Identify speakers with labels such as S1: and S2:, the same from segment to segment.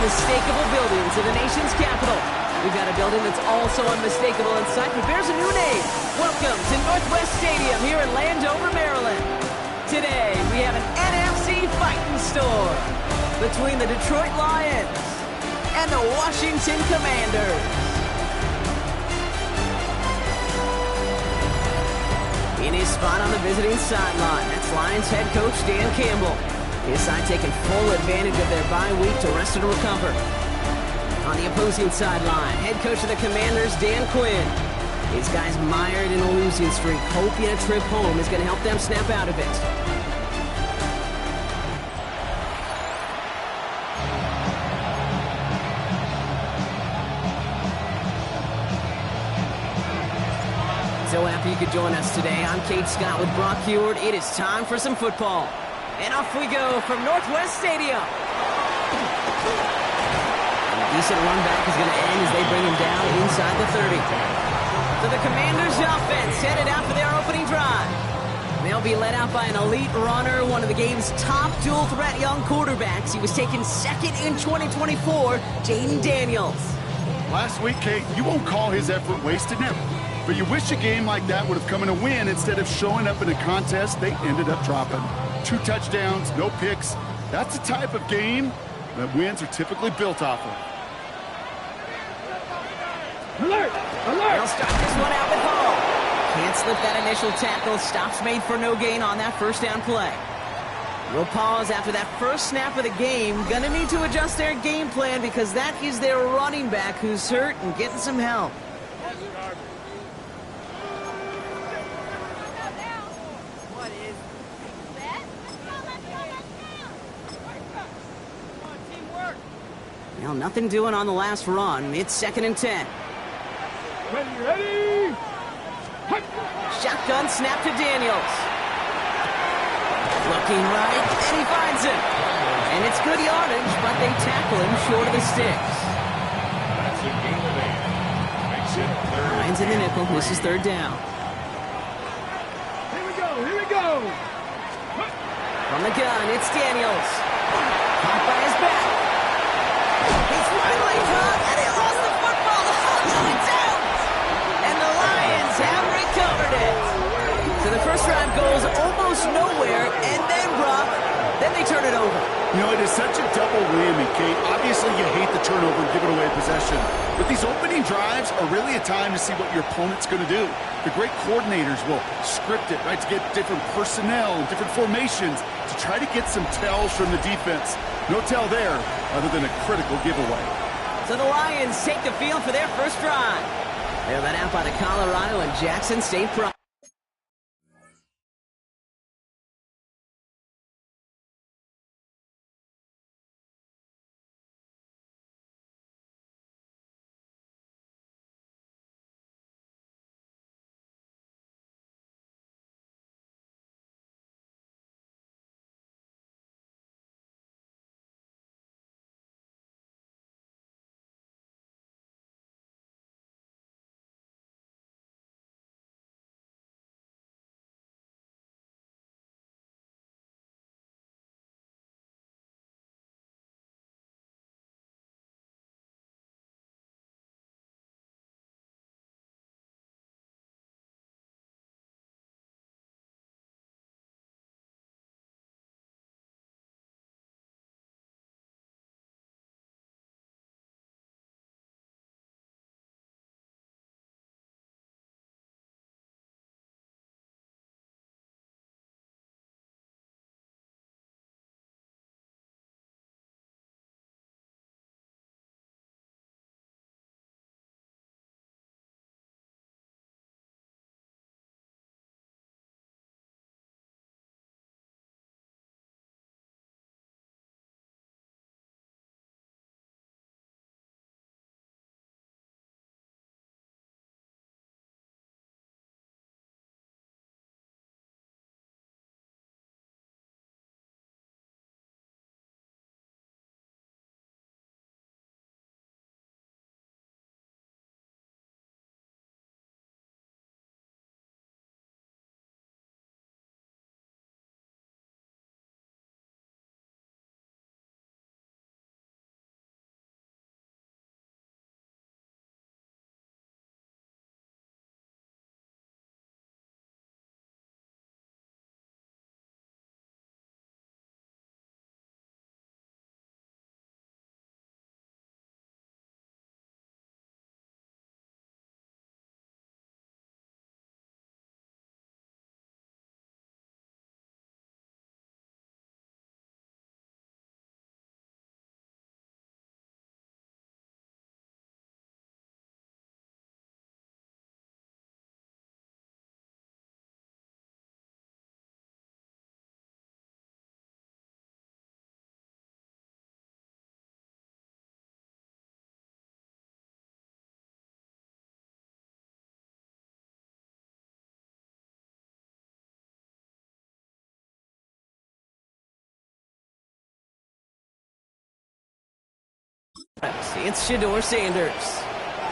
S1: unmistakable buildings in the nation's capital. We've got a building that's also unmistakable in sight, but bears a new name. Welcome to Northwest Stadium here in Landover, Maryland. Today, we have an NFC fighting storm between the Detroit Lions and the Washington Commanders. In his spot on the visiting sideline, that's Lions head coach Dan Campbell. His side taking full advantage of their bye week to rest and recover. On the opposing sideline, head coach of the Commanders, Dan Quinn. His guys mired in a losing streak, hoping a trip home is going to help them snap out of it. So happy you could join us today. I'm Kate Scott with Brock Heward. It is time for some football. And off we go from Northwest Stadium. And a decent run back is going to end as they bring him down inside the 30. So the Commanders' offense headed out for their opening drive. They'll be led out by an elite runner, one of the game's top dual-threat young quarterbacks. He was taken second in 2024, Jaden Daniels.
S2: Last week, Kate, you won't call his effort wasted now. But you wish a game like that would have come in a win instead of showing up in a contest they ended up dropping. 2 touchdowns, no picks. That's the type of game that wins are typically built off of.
S1: Alert! Alert! They'll start this one out with Hall. Can't slip that initial tackle. Stops made for no gain on that first down play. We'll pause after that first snap of the game. Gonna need to adjust their game plan because that is their running back who's hurt and getting some help. Well, nothing doing on the last run. It's 2nd and 10.
S3: Ready!
S1: Shotgun snap to Daniels. Looking right, and he finds him. And it's good yardage, but they tackle him short of the sticks. Lions in the nickel. This is 3rd down.
S3: Here we go, here we go!
S1: From the gun, it's Daniels. Caught by his back. He's finally caught, and he lost the football. Oh, no, it's out! And the Lions have recovered it. So the first drive goes almost nowhere, and then, Brock, then they turn it over.
S2: You know, it is such a double whammy, Kate. Obviously, you hate the turnover and giving away possession. But these opening drives are really a time to see what your opponent's going to do. The great coordinators will script it, right, to get different personnel and different formations to try to get some tells from the defense. No tell there other than a critical giveaway.
S1: So the Lions take the field for their first drive. They're led out by the Colorado and Jackson State Pro. It's Shedeur Sanders.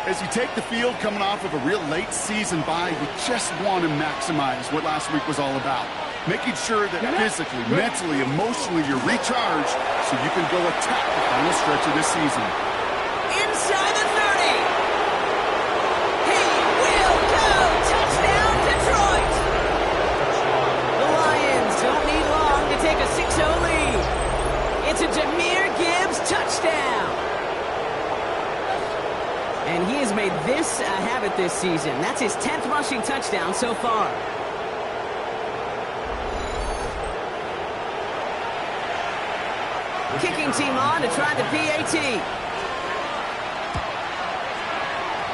S2: As you take the field coming off of a real late season bye, you just want to maximize what last week was all about. Making sure that physically, mentally, emotionally, you're recharged so you can go attack the final stretch of this season.
S1: Inside the 30. He will go. Touchdown, Detroit. The Lions don't need long to take a 6-0 lead. It's a Jahmyr Gibbs touchdown. And he has made this a habit this season. That's his 10th rushing touchdown so far. Kicking team on to try the PAT.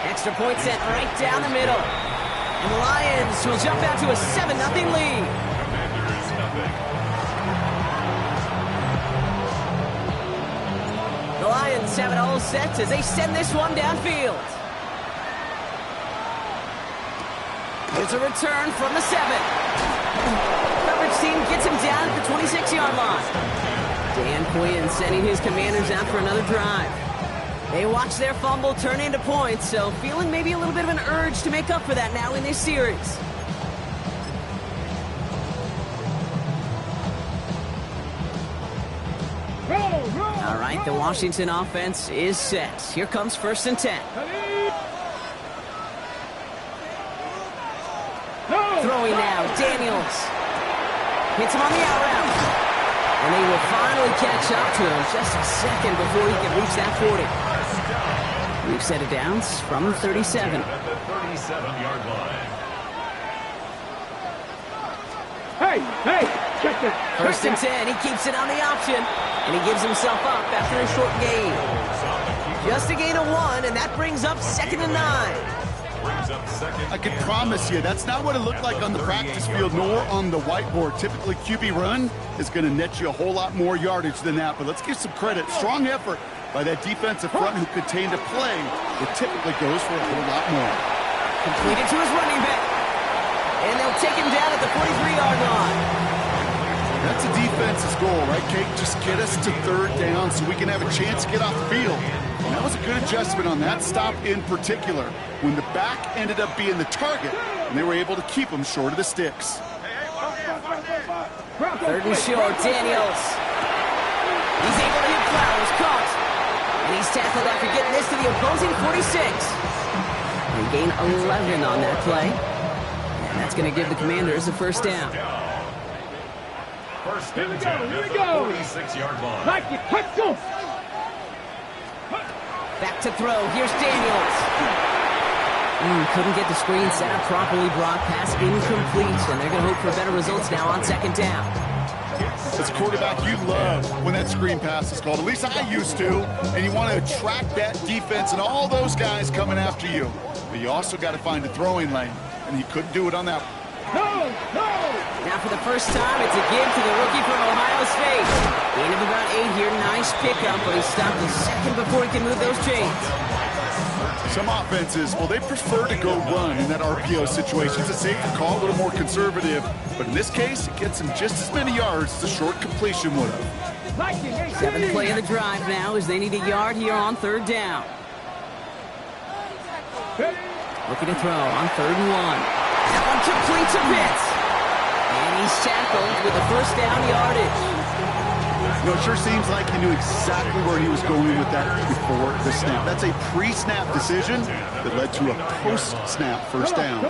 S1: Extra point sent right down the middle. And the Lions will jump out to a 7-0 lead. The Lions have it all set as they send this one downfield. There's a return from the 7. Coverage team gets him down at the 26-yard line. Dan Quinn sending his Commanders out for another drive. They watch their fumble turn into points, so feeling maybe a little bit of an urge to make up for that now in this series. All right, the Washington offense is set. Here comes 1st and 10. Throwing now, Daniels. Hits him on the out route. And they will finally catch up to him just a second before he can reach that 40. We've set it down from 37.
S3: At the 37-yard line.
S4: Hey, check that.
S1: 1st and 10, he keeps it on the option. And he gives himself up after a short gain. Just a gain of 1, and that brings up 2nd and 9.
S2: I can promise you, that's not what it looked like on the practice field nor on the whiteboard. Typically, QB run is going to net you a whole lot more yardage than that. But let's give some credit. Strong effort by that defensive front who contained a play that typically goes for a whole lot more.
S1: Completed to his running back. And they'll take him down at the 43-yard line.
S2: That's a defense's goal, right, Kate? Just get us to 3rd down so we can have a chance to get off the field. And that was a good adjustment on that stop in particular, when the back ended up being the target, and they were able to keep him short of the sticks.
S1: 3rd and short, Daniels. He's able to hit Flowers, caught. And he's tackled after getting this to the opposing 46. They gain 11 on that play. And that's going to give the Commanders a 1st down.
S3: 1st and 10 at the 46-yard line.
S4: Let's go.
S1: Back to throw. Here's Daniels. Couldn't get the screen set up properly. Brock pass incomplete. And they're going to hope for better results now on 2nd down.
S2: As a quarterback, you love when that screen pass is called. At least I used to. And you want to attract that defense and all those guys coming after you. But you also got to find a throwing lane. And he couldn't do it on that.
S4: No.
S1: Now for the first time, it's a give to the rookie from Ohio State. Gain of about 8 here. Nice pickup, but he stopped a second before he can move those chains.
S2: Some offenses, well, they prefer to go run in that RPO situation. It's a safer call, a little more conservative. But in this case, it gets him just as many yards as a short completion would have.
S1: 7th play of the drive now as they need a yard here on 3rd down. Looking to throw on 3rd and 1. That one complete to Pitts. And he's tackled with a 1st down yardage.
S2: You know, it sure seems like he knew exactly where he was going with that before the snap. That's a pre-snap decision that led to a post-snap 1st down.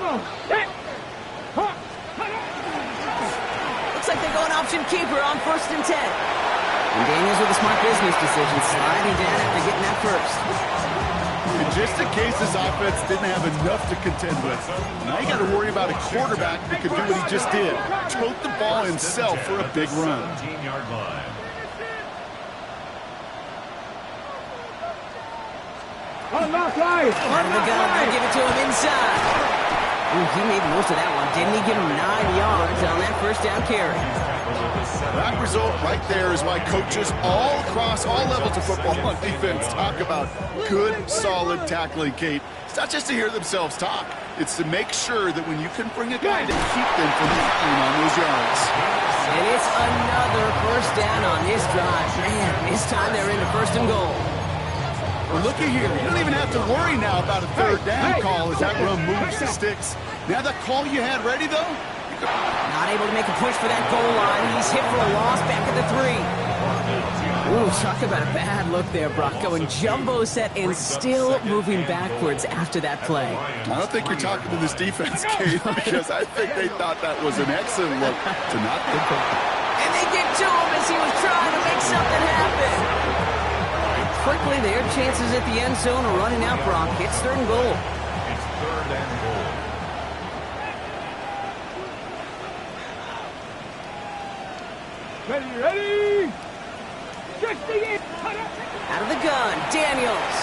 S1: Looks like they're going option keeper on 1st and 10. And Daniels with a smart business decision, sliding down after getting that 1st.
S2: And just in case this offense didn't have enough to contend with, now you got to worry about a quarterback that could do what he just did. Tote the ball himself for a big run.
S3: 17-yard line.
S1: Out of the gun, they'll give it to him inside. Ooh, he made most of that one, didn't he? Give him 9 yards on that 1st down carry.
S2: That result right there is why coaches all across all levels of football on defense talk about good, solid tackling, Kate. It's not just to hear themselves talk. It's to make sure that when you can bring a guy to keep them from hitting on those yards.
S1: And it's another 1st down on this drive. Man, this time they're into 1st and goal.
S2: Well, looky here. You don't even have to worry now about a third down call as that run moves the sticks. Now that call you had ready, though?
S1: Not able to make a push for that goal line. He's hit for a loss back at the 3. Ooh, talk about a bad look there, Brock. Going jumbo set and still moving backwards after that play.
S2: I don't think you're talking to this defense, Kate, because I think they thought that was an excellent look to not think of.
S1: And they get to him as he was trying to make something happen. Quickly, their chances at the end zone are running out, Brock. It's 3rd and goal.
S3: It's 3rd and goal.
S4: Ready, ready! Just the in!
S1: Out of the gun, Daniels.